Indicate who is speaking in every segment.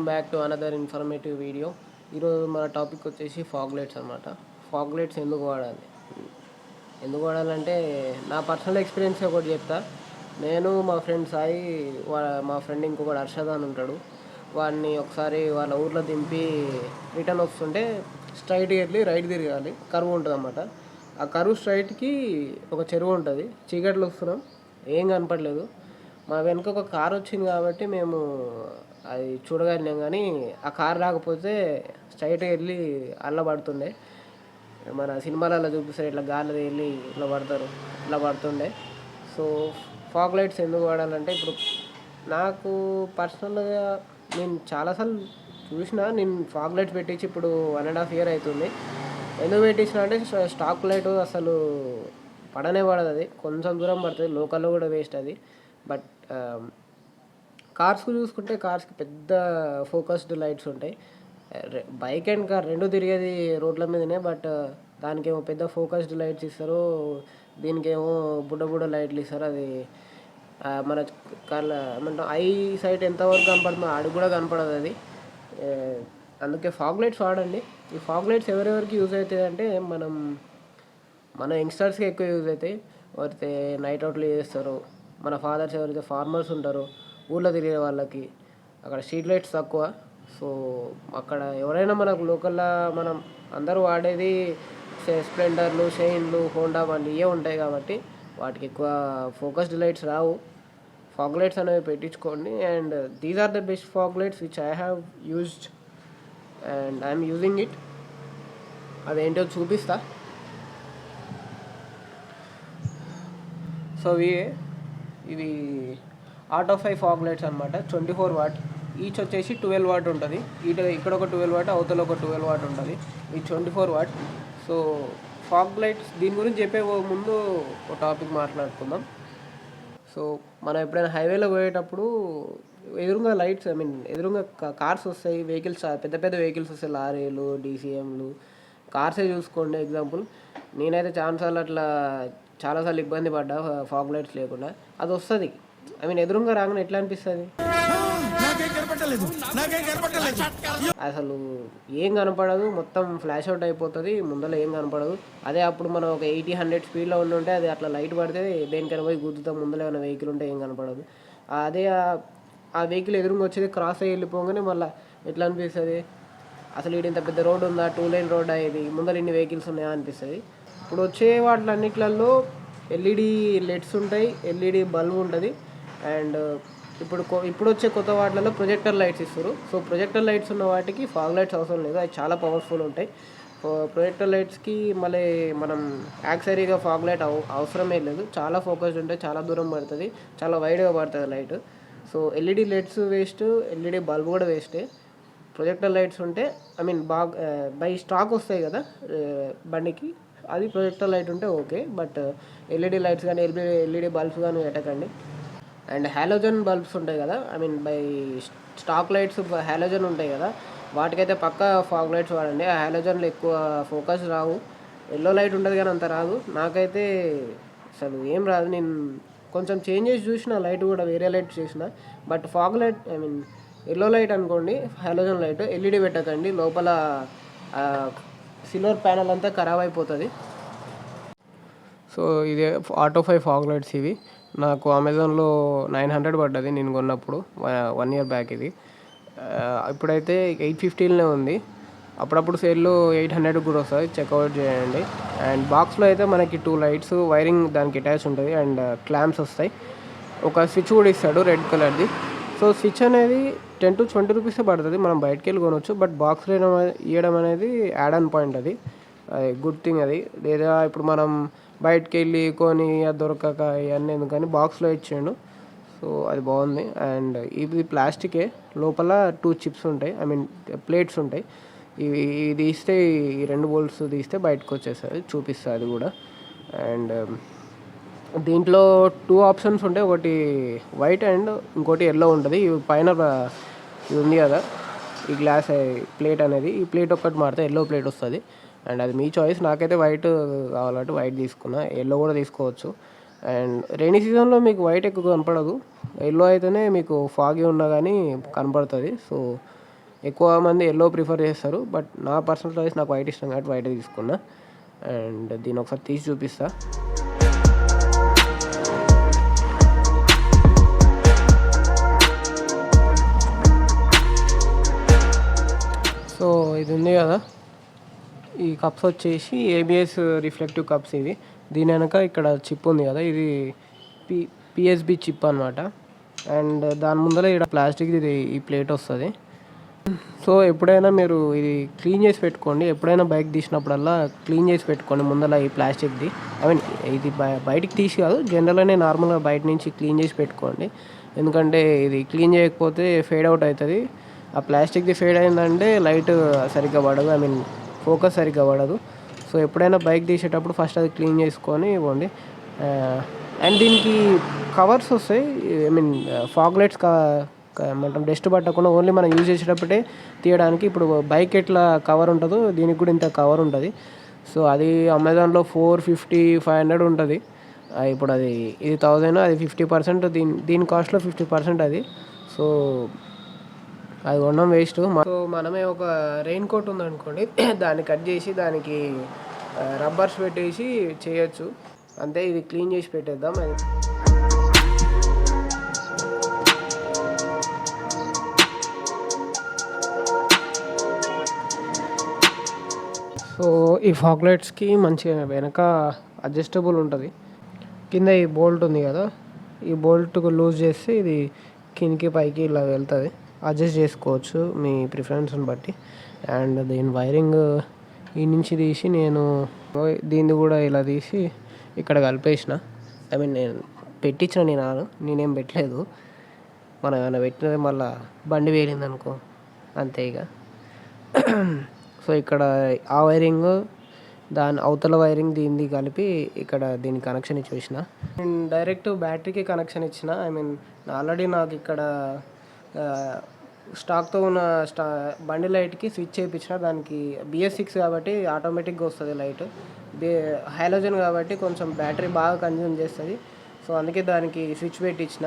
Speaker 1: Welcome back to another informative video. ఈరోజు మన topic వచ్చేసి ఫాగ్ లైట్స్ అనమాట. ఫాగ్ లైట్స్ ఎందుకు వాడాలంటే నా పర్సనల్ ఎక్స్పీరియన్స్ ఒకటి చెప్తా. నేను మా ఫ్రెండ్ సాయి, మా ఫ్రెండ్ ఇంకొకటి హర్షద్ అని ఉంటాడు. వాడిని ఒకసారి వాళ్ళ ఊర్లో దింపి రిటర్న్ వస్తుంటే స్ట్రైట్కి వెళ్ళి రైట్ తిరగాలి, కరువు ఉంటుంది అన్నమాట. ఆ కరువు స్ట్రైట్కి ఒక చెరువు ఉంటుంది. చీకట్లు వస్తున్నాం, ఏం కనపడలేదు. మా వెనుక ఒక కార్ వచ్చింది కాబట్టి మేము అది చూడగలిగాం, కానీ ఆ కార్ రాకపోతే స్ట్రైట్గా వెళ్ళి అల్ల పడుతుండే. మన సినిమాలలో చూపిస్తారు, ఇట్లా గాలి వెళ్ళి ఇట్లా పడతారు, ఇట్లా పడుతుండే. సో ఫాగ్ లైట్స్ ఎందుకు వాడాలంటే, ఇప్పుడు నాకు పర్సనల్గా నేను చాలాసార్లు నేను ఫాగ్ లైట్స్ పెట్టించి ఇప్పుడు 1.5 year అవుతుంది. ఎందుకు పెట్టించిన అంటే స్టాక్ లైట్ అసలు పడనే పడదు, అది కొంచెం దూరం పడుతుంది, లోకల్లో కూడా వేస్ట్ అది. బట్ కార్స్కి చూసుకుంటే కార్స్కి పెద్ద ఫోకస్డ్ లైట్స్ ఉంటాయి. బైక్ అండ్ కార్ రెండు తిరిగేది రోడ్ల మీదనే, బట్ దానికేమో పెద్ద ఫోకస్డ్ లైట్స్ ఇస్తారు, దీనికేమో బుడ్డ లైట్లు ఇస్తారు. అది మన ఏమంటాం ఐ సైట్ ఎంతవరకు కనపడుతుందో ఆడికి కూడా కనపడదు అది. అందుకే ఫాగ్ లైట్స్ వాడండి. ఈ ఫాగ్ లైట్స్ ఎవరెవరికి యూజ్ అవుతాయి అంటే, మన యంగ్స్టర్స్కి ఎక్కువ యూజ్ అవుతాయి. ఎవరైతే నైట్ అవుట్లు చేస్తారో, మన ఫాదర్స్ ఎవరైతే ఫార్మర్స్ ఉంటారో, ఊళ్ళో తిరిగే వాళ్ళకి అక్కడ స్ట్రీట్ లైట్స్ తక్కువ. సో అక్కడ ఎవరైనా మనకు లోకల్లో మనం అందరూ వాడేది స్ప్లెండర్లు, షైన్లు, హోండా బండి ఇవే ఉంటాయి కాబట్టి వాటికి ఎక్కువ ఫోకస్డ్ లైట్స్ రావు. ఫాగ్ లైట్స్ అనేవి పెట్టించుకోండి. And these are the best fog lights which I have used and I'm using it. అదేంటో చూపిస్తా. సో ఇవి ఆటోఫై ఫాగ్ లైట్స్ అనమాట. 24 watt ఈచ్ వచ్చేసి 12 watt ఉంటుంది. ఇక్కడ ఒక 12 watt, అవతల ఒక 12 watt ఉంటుంది. ఈ 24 watt. సో ఫాగ్ లైట్స్ దీని గురించి చెప్పే ముందు ఒక టాపిక్ మాట్లాడుకుందాం. సో మనం ఎప్పుడైనా హైవేలో పోయేటప్పుడు ఎదురుగా లైట్స్, ఎదురుగా కార్స్ వస్తాయి, వెహికల్స్, పెద్ద వెహికల్స్ వస్తాయి, లారీలు, డీసీఎంలు, కార్సే చూసుకోండి ఎగ్జాంపుల్. నేనైతే చాలాసార్లు ఇబ్బంది పడ్డా ఫాగ్ లైట్స్ లేకుండా. అది వస్తుంది, ఎదురుగా రాగానే ఎట్లా అనిపిస్తుంది, అసలు ఏం కనపడదు, మొత్తం ఫ్లాష్ అవుట్ అయిపోతుంది, ముందర ఏం కనపడదు. అదే అప్పుడు మనం ఒక 80-100 స్పీడ్లో ఉంటే అది అట్లా లైట్ పడితే దేనికైనా పోయి గుద్దుతాం, ముందర ఏమైనా వెహికల్ ఉంటే ఏం కనపడదు. అదే ఆ వెహికల్ ఎదురుగా వచ్చేది క్రాస్ అయ్యి వెళ్ళిపోగానే మళ్ళీ ఎట్లా అనిపిస్తుంది, అసలు ఇంత పెద్ద రోడ్ ఉందా, 2 lane రోడ్ అయ్యేది, ముందర ఇన్ని వెహికల్స్ ఉన్నాయా అనిపిస్తుంది. ఇప్పుడు వచ్చే వాటిలన్నిట్లలో ఎల్ఈడి లెడ్స్ ఉంటాయి, ఎల్ఈడి బల్బ్ ఉంటుంది. అండ్ ఇప్పుడు వచ్చే కొత్త వాటిలలో ప్రొజెక్టర్ లైట్స్ ఇస్తారు. సో ప్రొజెక్టర్ లైట్స్ ఉన్న వాటికి ఫాగ్ లైట్స్ అవసరం లేదు, అవి చాలా పవర్ఫుల్ ఉంటాయి. ప్రొజెక్టర్ లైట్స్కి మళ్ళీ మనం యాక్సరీగా ఫాగ్ లైట్ అవసరమే లేదు, చాలా ఫోకస్డ్ ఉంటాయి, చాలా దూరం పడుతుంది, చాలా వైడ్గా పడుతుంది light. So LED let's waste, LED bulb కూడా వేస్టే. ప్రొజెక్టర్ లైట్స్ ఉంటే బాగా బై స్టాక్ వస్తాయి కదా బండికి, అది ప్రొజెక్టర్ లైట్ ఉంటే ఓకే. బట్ ఎల్ఈడి లైట్స్ కానీ ఎల్ఈడి బల్బ్స్ కానీ పెట్టకండి. అండ్ హాలోజన్ బల్బ్స్ ఉంటాయి కదా, బై స్టాక్ లైట్స్ హాలోజన్ ఉంటాయి కదా, వాటికైతే పక్కా ఫాగ్ లైట్స్ వాడండి. ఆ హాలోజన్లో ఎక్కువ ఫోకస్ రావు, ఎల్లో లైట్ ఉంటుంది కానీ అంత రాదు. నాకైతే అసలు ఏం రాదు, నేను కొంచెం చేంజ్ చేసి చూసిన లైట్ కూడా, వేరే లైట్ చేసిన. But fog light yellow light అనుకోండి, హాలోజన్ లైట్. ఎల్ఈడి పెట్టకండి, లోపల సిల్వర్ ప్యానల్ అంతా ఖరాబ్ అయిపోతుంది. సో ఇదే ఆటోఫై ఫాగ్ లైట్స్. ఇవి నాకు అమెజాన్లో 900 పడ్డది నేను కొన్నప్పుడు, 1 year బ్యాక్. ఇది ఇప్పుడైతే 850 ఉంది. అప్పుడప్పుడు సేల్లో 800 కూడా వస్తుంది, చెక్అవుట్ చేయండి. అండ్ బాక్స్లో అయితే మనకి 2 లైట్స్, వైరింగ్ దానికి అటాచ్ ఉంటుంది, అండ్ క్లాంప్స్ వస్తాయి. ఒక స్విచ్ కూడా ఇస్తాడు రెడ్ కలర్ది. సో స్విచ్ అనేది 10 to 20 రూపీస్ పడుతుంది, మనం బయటకు వెళ్ళి కొనవచ్చు. బట్ బాక్స్లో ఇవ్వడం అనేది యాడ్ ఆన్ పాయింట్, అది గుడ్ థింగ్ అది. లేదా ఇప్పుడు మనం బయటకు వెళ్ళి కొని అది దొరకక ఇవన్నీ ఎందుకని బాక్స్లో ఇచ్చాడు. సో అది బాగుంది. అండ్ ఇది ప్లాస్టికే, లోపల 2 చిప్స్ ఉంటాయి, ప్లేట్స్ ఉంటాయి. ఇది తీస్తే, ఈ 2 bolts తీస్తే బయటకు వచ్చేస్తుంది, చూపిస్తుంది అది కూడా. అండ్ దీంట్లో 2 ఆప్షన్స్ ఉంటాయి, ఒకటి వైట్ అండ్ ఇంకోటి ఎల్లో ఉంటుంది. ఇవి పైన ఇది ఉంది కదా, ఈ గ్లాస్ ప్లేట్ అనేది, ఈ ప్లేట్ ఒక్కటి మారితే ఎల్లో ప్లేట్ వస్తుంది. అండ్ అది మీ చాయిస్, నాకైతే వైట్ కావాలంటే వైట్ తీసుకున్నా, ఎల్లో కూడా తీసుకోవచ్చు. అండ్ రైనీ సీజన్లో మీకు వైట్ ఎక్కువ కనపడదు, ఎల్లో అయితేనే మీకు ఫాగీ ఉన్నా కానీ కనపడుతుంది. సో ఎక్కువ మంది ఎల్లో ప్రిఫర్ చేస్తారు, బట్ నా పర్సనల్ చాయిస్ నాకు వైట్ ఇష్టం కాబట్టి వైట్ తీసుకున్నా. అండ్ దీన్ని ఒకసారి తీసి చూపిస్తా. సో ఇది ఉంది కదా, ఈ కప్స్ వచ్చేసి ఏబిఎస్ రిఫ్లెక్టివ్ కప్స్ ఇవి. దీని వెనక ఇక్కడ చిప్ ఉంది కదా, ఇది పిఎస్బి చిప్ అనమాట. అండ్ దాని ముందర ఇక్కడ ప్లాస్టిక్ ఇది ఈ ప్లేట్ వస్తుంది. సో ఎప్పుడైనా మీరు ఇది క్లీన్ చేసి పెట్టుకోండి, ఎప్పుడైనా బైక్ తీసినప్పుడల్లా క్లీన్ చేసి పెట్టుకోండి ముందర ఈ ప్లాస్టిక్ది. ఐ మీన్ ఇది బయటికి తీసి కాదు, జనరల్గానే నార్మల్గా బయట నుంచి క్లీన్ చేసి పెట్టుకోండి. ఎందుకంటే ఇది క్లీన్ చేయకపోతే ఫేడ్ అవుట్ అవుతుంది. ఆ ప్లాస్టిక్ది ఫేడ్ అయిందంటే లైట్ సరిగ్గా పడదు, ఐ మీన్ ఫోకస్ సరిగ్గా పడదు. సో ఎప్పుడైనా బైక్ తీసేటప్పుడు ఫస్ట్ అది క్లీన్ చేసుకొని ఇవ్వండి. అండ్ దీనికి కవర్స్ వస్తాయి, ఐ మీన్ ఫాగ్ లైట్స్ మనం డస్ట్ పట్టకుండా ఓన్లీ మనం యూజ్ చేసేటప్పుడే తీయడానికి. ఇప్పుడు బైక్ ఎట్లా కవర్ ఉంటుందో దీనికి కూడా ఇంత కవర్ ఉంటుంది. సో అది అమెజాన్లో 450-500 ఉంటుంది. ఇప్పుడు ఇది 1000, అది 50%, దీని కాస్ట్లో 50% అది. సో అది కొనడం వేస్ట్. సో మనమే ఒక రెయిన్ కోట్ ఉందనుకోండి, దాన్ని కట్ చేసి దానికి రబ్బర్స్ పెట్టేసి చేయొచ్చు అంతే. ఇది క్లీన్ చేసి పెట్టేద్దాం. అది సో ఈ ఫాగ్ లైట్స్కి మంచిగా వెనక అడ్జస్టబుల్ ఉంటుంది. కింద ఈ బోల్ట్ ఉంది కదా, ఈ బోల్ట్ లూజ్ చేస్తే ఇది కిందికి పైకి ఇలా వెళ్తుంది. అడ్జస్ట్ చేసుకోవచ్చు మీ ప్రిఫరెన్స్ని బట్టి. అండ్ దీని వైరింగ్ ఈ నుంచి తీసి నేను దీన్ని కూడా ఇలా తీసి ఇక్కడ కలిపేసిన. ఐ మీన్ నేను పెట్టించిన, నేనేం పెట్టలేదు. మనం ఏమైనా పెట్టినది మళ్ళీ బండి వేలింది అనుకో, అంతే ఇక. సో ఇక్కడ ఆ వైరింగ్, దాని అవతల వైరింగ్ దీన్ని కలిపి ఇక్కడ దీనికి కనెక్షన్ ఇచ్చేసిన. నేను డైరెక్ట్ బ్యాటరీకి కనెక్షన్ ఇచ్చిన. ఐ మీన్ ఆల్రెడీ నాకు ఇక్కడ స్టాక్తో ఉన్న బండి లైట్కి స్విచ్ చేయించిన. దానికి BS6 కాబట్టి ఆటోమేటిక్గా వస్తుంది లైట్. హైలోజన్ కాబట్టి కొంచెం బ్యాటరీ బాగా కన్జ్యూమ్ చేస్తుంది. సో అందుకే దానికి స్విచ్ పెట్టించిన.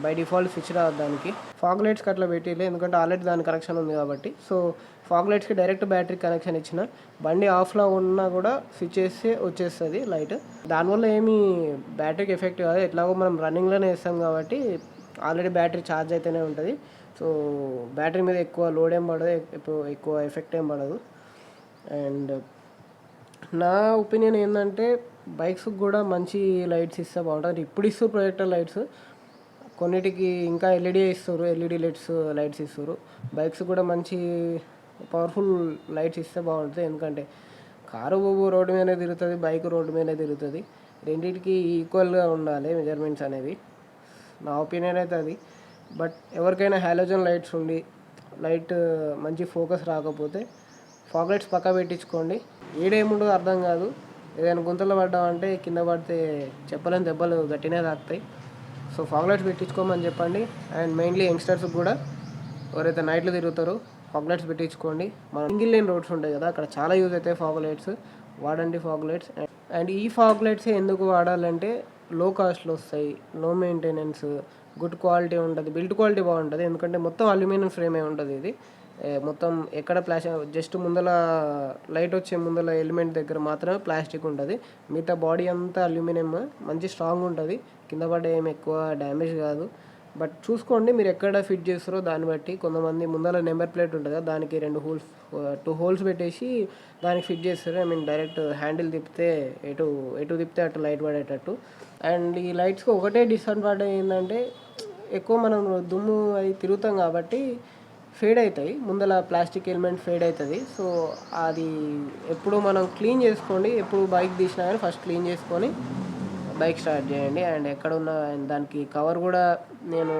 Speaker 1: బై డిఫాల్ట్ స్విచ్ రాదు దానికి. ఫాగ్ లైట్స్కి అట్లా పెట్టిలే, ఎందుకంటే ఆల్రెడీ దాని కనెక్షన్ ఉంది కాబట్టి. సో ఫాగ్ లైట్స్కి డైరెక్ట్ బ్యాటరీ కనెక్షన్ ఇచ్చిన. బండి ఆఫ్లో ఉన్నా కూడా స్విచ్ చేస్తే వచ్చేస్తుంది లైట్. దానివల్ల ఏమీ బ్యాటరీకి ఎఫెక్ట్ కాదు. ఎట్లాగో మనం రన్నింగ్లోనే వేస్తాం కాబట్టి ఆల్రెడీ బ్యాటరీ ఛార్జ్ అయితేనే ఉంటుంది. సో బ్యాటరీ మీద ఎక్కువ లోడ్ ఏం పడదు, ఎక్కువ ఎఫెక్ట్ ఏం పడదు. అండ్ నా ఒపీనియన్ ఏంటంటే బైక్స్కి కూడా మంచి లైట్స్ ఇస్తే బాగుంటుంది. ఇప్పుడు ఇస్తారు ప్రొజెక్టర్ లైట్స్, కొన్నిటికి ఇంకా ఎల్ఈడి ఇస్తారు, ఎల్ఈడి లైట్స్ ఇస్తారు. బైక్స్ కూడా మంచి పవర్ఫుల్ లైట్స్ ఇస్తే బాగుంటుంది. ఎందుకంటే కారు రోడ్డు మీదనే తిరుగుతుంది, బైక్ రోడ్డు మీదనే తిరుగుతుంది. రెండింటికి ఈక్వల్గా ఉండాలి మెజర్మెంట్స్ అనేవి. నా ఒపీనియన్ అయితే అది. బట్ ఎవరికైనా హాలోజన్ లైట్స్ ఉండి లైట్ మంచి ఫోకస్ రాకపోతే ఫాగ్ లైట్స్ పక్కా పెట్టించుకోండి. ఏడేముండో అర్థం కాదు. ఏదైనా గుంతలో పడ్డామంటే కింద పడితే చెప్పలేని దెబ్బలు గట్టినే తాకుతాయి. సో ఫాగ్ లైట్స్ పెట్టించుకోమని చెప్పండి. అండ్ మెయిన్లీ యంగ్స్టర్స్కి కూడా, ఎవరైతే నైట్లో తిరుగుతారో ఫాగ్ లైట్స్ పెట్టించుకోండి. మన సింగిల్ లేన్ రోడ్స్ ఉంటాయి కదా, అక్కడ చాలా యూజ్ అవుతాయి ఫాగ్ లైట్స్. వాడండి ఫాగ్ లైట్స్. అండ్ ఈ ఫాగ్ లైట్స్ ఎందుకు వాడాలంటే లో కాస్ట్లో వస్తాయి, లో మెయింటెనెన్స్, గుడ్ క్వాలిటీ ఉంటుంది, బిల్డ్ క్వాలిటీ బాగుంటుంది. ఎందుకంటే మొత్తం అల్యూమినియం ఫ్రేమే ఉంటుంది ఇది. మొత్తం ఎక్కడ జస్ట్ ముందల లైట్ వచ్చే ముందల ఎలిమెంట్ దగ్గర మాత్రమే ప్లాస్టిక్ ఉంటుంది. మిగతా బాడీ అంతా అల్యూమినియం, మంచి స్ట్రాంగ్ ఉంటుంది. కింద పడ్డ ఏమి ఎక్కువ డ్యామేజ్ కాదు. బట్ చూసుకోండి మీరు ఎక్కడ ఫిట్ చేస్తారో దాన్ని బట్టి. కొంతమంది ముందర నెంబర్ ప్లేట్ ఉంటుంది కదా, దానికి 2 హోల్స్ పెట్టేసి దానికి ఫిట్ చేస్తారు. ఐ మీన్ డైరెక్ట్ హ్యాండిల్ తిప్పితే ఎటు తిప్పితే అటు లైట్ పడేటట్టు. అండ్ ఈ లైట్స్కి ఒకటే డిసడ్వాంటేజ్ ఏంటంటే ఎక్కువ మనం దుమ్ము అది తిరుగుతాం కాబట్టి ఫేడ్ అవుతాయి. ముందర ప్లాస్టిక్ ఎలిమెంట్ ఫేడ్ అవుతుంది. సో అది ఎప్పుడు మనం క్లీన్ చేసుకోండి. ఎప్పుడు బైక్ తీసినా కానీ ఫస్ట్ క్లీన్ చేసుకొని బైక్ స్టార్ట్ చేయండి. అండ్ ఎక్కడున్న దానికి కవర్ కూడా నేను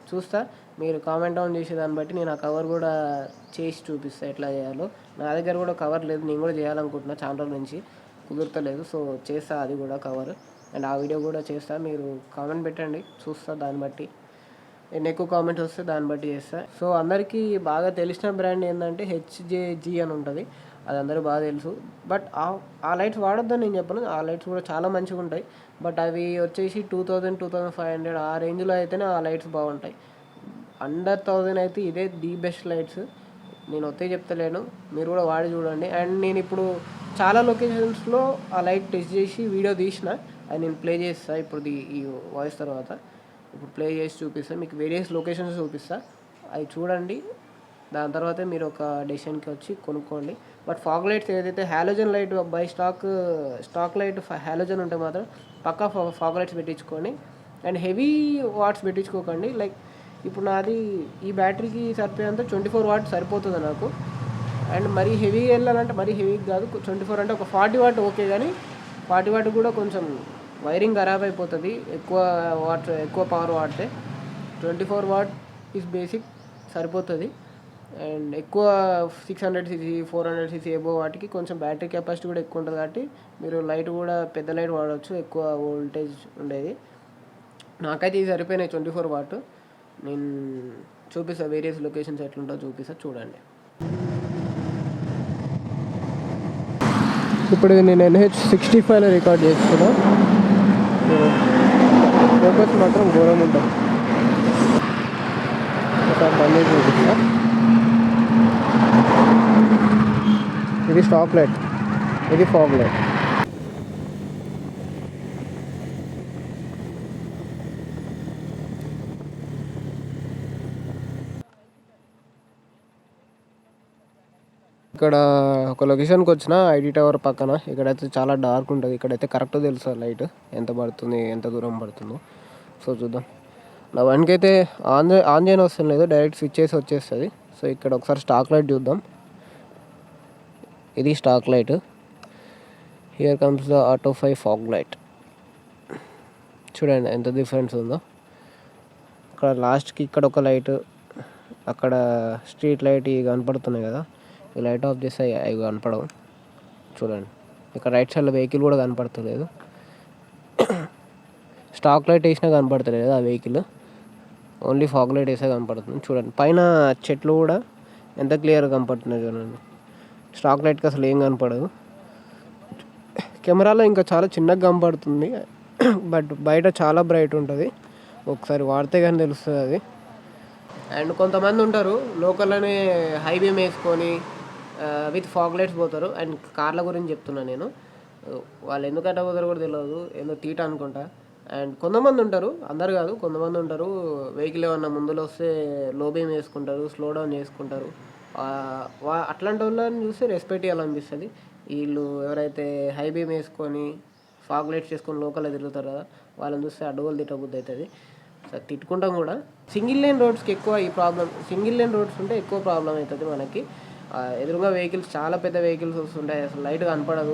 Speaker 1: చూస్తా, మీరు కామెంట్ ఆన్ చేసే దాన్ని బట్టి నేను ఆ కవర్ కూడా చేసి చూపిస్తాను ఎట్లా చేయాలో. నా దగ్గర కూడా కవర్ లేదు, నేను కూడా చేయాలనుకుంటున్నా చాలా రోజుల నుంచి, కుదురుతలేదు. సో చేస్తా అది కూడా కవర్. అండ్ ఆ వీడియో కూడా చేస్తా, మీరు కామెంట్ పెట్టండి, చూస్తా దాన్ని బట్టి. ఎన్ని ఎక్కువ కామెంట్స్ వస్తే దాన్ని బట్టి చేస్తా. సో అందరికీ బాగా తెలిసిన బ్రాండ్ ఏంటంటే HJG అని ఉంటుంది, అది అందరూ బాగా తెలుసు. బట్ ఆ లైట్స్ వాడొద్దని నేను చెప్పను, ఆ లైట్స్ కూడా చాలా మంచిగా ఉంటాయి. బట్ అవి వచ్చేసి 2000-2500 ఆ రేంజ్లో అయితేనే ఆ లైట్స్ బాగుంటాయి. అండర్ 1000 అయితే ఇదే ది బెస్ట్ లైట్స్. నేను ఒత్తే చెప్తలేను, మీరు కూడా వాడి చూడండి. అండ్ నేను ఇప్పుడు చాలా లొకేషన్స్లో ఆ లైట్ టెస్ట్ చేసి వీడియో తీసిన, అది నేను ప్లే చేస్తాను ఇప్పుడు ఈ వాయిస్ తర్వాత. ఇప్పుడు ప్లే చేసి చూపిస్తాను మీకు, వేరియస్ లొకేషన్స్ చూపిస్తాను, అవి చూడండి. దాని తర్వాతే మీరు ఒక డెసిషన్కి వచ్చి కొనుక్కోండి. బట్ ఫాగ్ లైట్స్ ఏదైతే halogen light by stock light halogen ఉంటే మాత్రం పక్కా ఫాగ్ లైట్స్ పెట్టించుకోండి. అండ్ హెవీ వాట్స్ పెట్టించుకోకండి. లైక్ ఇప్పుడు నాది ఈ బ్యాటరీకి సరిపోయేంత 24 వాట్ సరిపోతుంది నాకు. అండ్ మరీ హెవీ వెళ్ళాలంటే మరీ హెవీ కాదు, 24 అంటే ఒక 40 వాట్ ఓకే, కానీ 40 వాట్ కూడా కొంచెం వైరింగ్ ఖరాబ్ అయిపోతుంది ఎక్కువ పవర్ వాడితే. 24 వాట్ ఈజ్ బేసిక్ సరిపోతుంది. అండ్ ఎక్కువ 600cc 400cc ఎబో వాటికి కొంచెం బ్యాటరీ కెపాసిటీ కూడా ఎక్కువ ఉంటుంది, కాబట్టి మీరు లైట్ కూడా పెద్ద లైట్ వాడవచ్చు, ఎక్కువ వోల్టేజ్ ఉండేది. నాకైతే ఇది సరిపోయినాయి 24 వాట్. నేను చూపిస్తాను వేరియస్ లొకేషన్స్ ఎట్లుంటుందో చూపిస్తాను, చూడండి. ఇప్పుడు నేను NH65లో రికార్డ్ చేస్తున్నా. ఫోకస్ మాత్రం ఘోరం ఉంటుంది. ఒకసారి బంద్ చూపిస్తా. ఇది స్టాప్ లైట్, ఇది ఫాగ్ లైట్. ఇక్కడ ఒక లొకేషన్కి వచ్చిన ఐడి టవర్ పక్కన. ఇక్కడైతే చాలా డార్క్ ఉంటుంది, ఇక్కడైతే కరెక్ట్ తెలుస్తుంది లైట్ ఎంత పడుతుంది, ఎంత దూరం పడుతుందో. సో చూద్దాం. నా వన్కి అయితే ఆన్ చేయని వస్తుంది లేదు, డైరెక్ట్ స్విచ్ చేసి వచ్చేస్తుంది. సో ఇక్కడ ఒకసారి స్టాక్ లైట్ చూద్దాం. ఇది stock light. Here comes the auto 5 fog light. చూడండి ఎంత డిఫరెన్స్ ఉందో. ఇక్కడ లాస్ట్కి ఇక్కడ ఒక లైట్, అక్కడ స్ట్రీట్ లైట్ ఇవి కనపడుతున్నాయి కదా, ఈ లైట్ ఆఫ్ చేస్తే అవి కనపడవు. చూడండి ఇక్కడ రైట్ సైడ్లో వెహికల్ కూడా కనపడతలేదు. స్టాక్ లైట్ వేసినా కనపడతలేదు ఆ వెహికల్, ఓన్లీ ఫాగ్ లైట్ వేసే కనపడుతుంది. చూడండి పైన చెట్లు కూడా ఎంత క్లియర్గా కనపడుతున్నాయి చూడండి. స్టాక్ లైట్కి అసలు ఏం కనపడదు. కెమెరాలో ఇంకా చాలా చిన్నగా కనపడుతుంది, బట్ బయట చాలా బ్రైట్ ఉంటుంది. ఒకసారి వాడితే కానీ తెలుస్తుంది అది. అండ్ కొంతమంది ఉంటారు లోకల్లోనే హై బీమ్ వేసుకొని విత్ ఫాగ్ లైట్స్ పోతారు. అండ్ కార్ల గురించి చెప్తున్నాను నేను, వాళ్ళు ఎందుకంటే పోతారు కూడా తెలియదు, ఏదో తీట అనుకుంటా. అండ్ కొంతమంది ఉంటారు, అందరు కాదు, కొంతమంది ఉంటారు వెహికల్ ఏమన్నా ముందులో వస్తే లో బీమ్ వేసుకుంటారు, స్లో డౌన్ చేసుకుంటారు. అట్లాంటి వాళ్ళని చూస్తే రెస్పెక్ట్ ఇవ్వాలనిపిస్తుంది. వీళ్ళు ఎవరైతే హై బీమ్ వేసుకొని ఫాగ్ లైట్స్ చేసుకొని లోకల్లో తిరుగుతారు కదా, వాళ్ళని చూస్తే అడ్డగోలు తిట్టబుద్ధి అవుతుంది. తిట్టుకుంటాం కూడా. సింగిల్ లేన్ రోడ్స్కి ఎక్కువ ఈ ప్రాబ్లం. సింగిల్ లేన్ రోడ్స్ ఉంటే ఎక్కువ ప్రాబ్లం అవుతుంది మనకి. ఎదురుగా వెహికల్స్, చాలా పెద్ద వెహికల్స్ వస్తుంటాయి, అసలు లైట్ కనపడదు.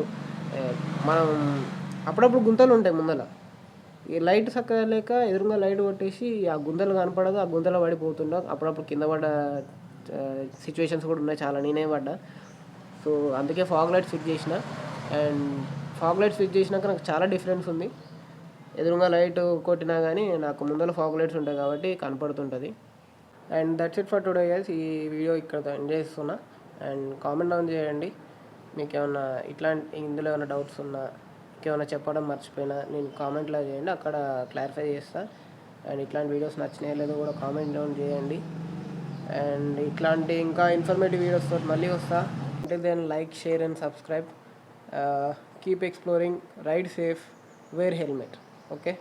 Speaker 1: మనం అప్పుడప్పుడు గుంతలు ఉంటాయి ముందర, ఈ లైట్ చక్కగా లేక ఎదురుగా లైట్ కొట్టేసి ఆ గుంతలు కనపడదు, ఆ గుంతలో పడిపోతుంటాం. అప్పుడప్పుడు కింద పడ్డ సిచ్యువేషన్స్ కూడా ఉన్నాయి చాలా, నేనే పడ్డా. సో అందుకే ఫాగ్ లైట్ స్విచ్ చేసిన. అండ్ ఫాగ్ లైట్ స్విచ్ చేసినాక నాకు చాలా డిఫరెన్స్ ఉంది. ఎదురుగా లైట్ కొట్టినా కానీ నాకు ముందర ఫాగ్ లైట్స్ ఉంటాయి కాబట్టి కనపడుతుంటుంది. And that's it for today guys. ఈ వీడియో ఇక్కడ ఎంజాయ్ చేస్తున్నా. అండ్ కామెంట్ డౌన్ చేయండి మీకు ఏమన్నా ఇందులో ఏమైనా డౌట్స్ ఉన్నా, ఇంకేమైనా చెప్పడం మర్చిపోయినా నేను కామెంట్లో చేయండి, అక్కడ క్లారిఫై చేస్తాను. అండ్ ఇట్లాంటి వీడియోస్ నచ్చినాయో లేదో కూడా కామెంట్ డౌన్ చేయండి. అండ్ ఇట్లాంటి ఇంకా ఇన్ఫర్మేటివ్ వీడియోస్తో మళ్ళీ వస్తా. అంటే then like, share and subscribe. Keep exploring, ride safe, wear helmet. Okay,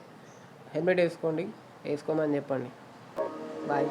Speaker 1: helmet వేసుకోండి, వేసుకోమని చెప్పండి. బాయ్.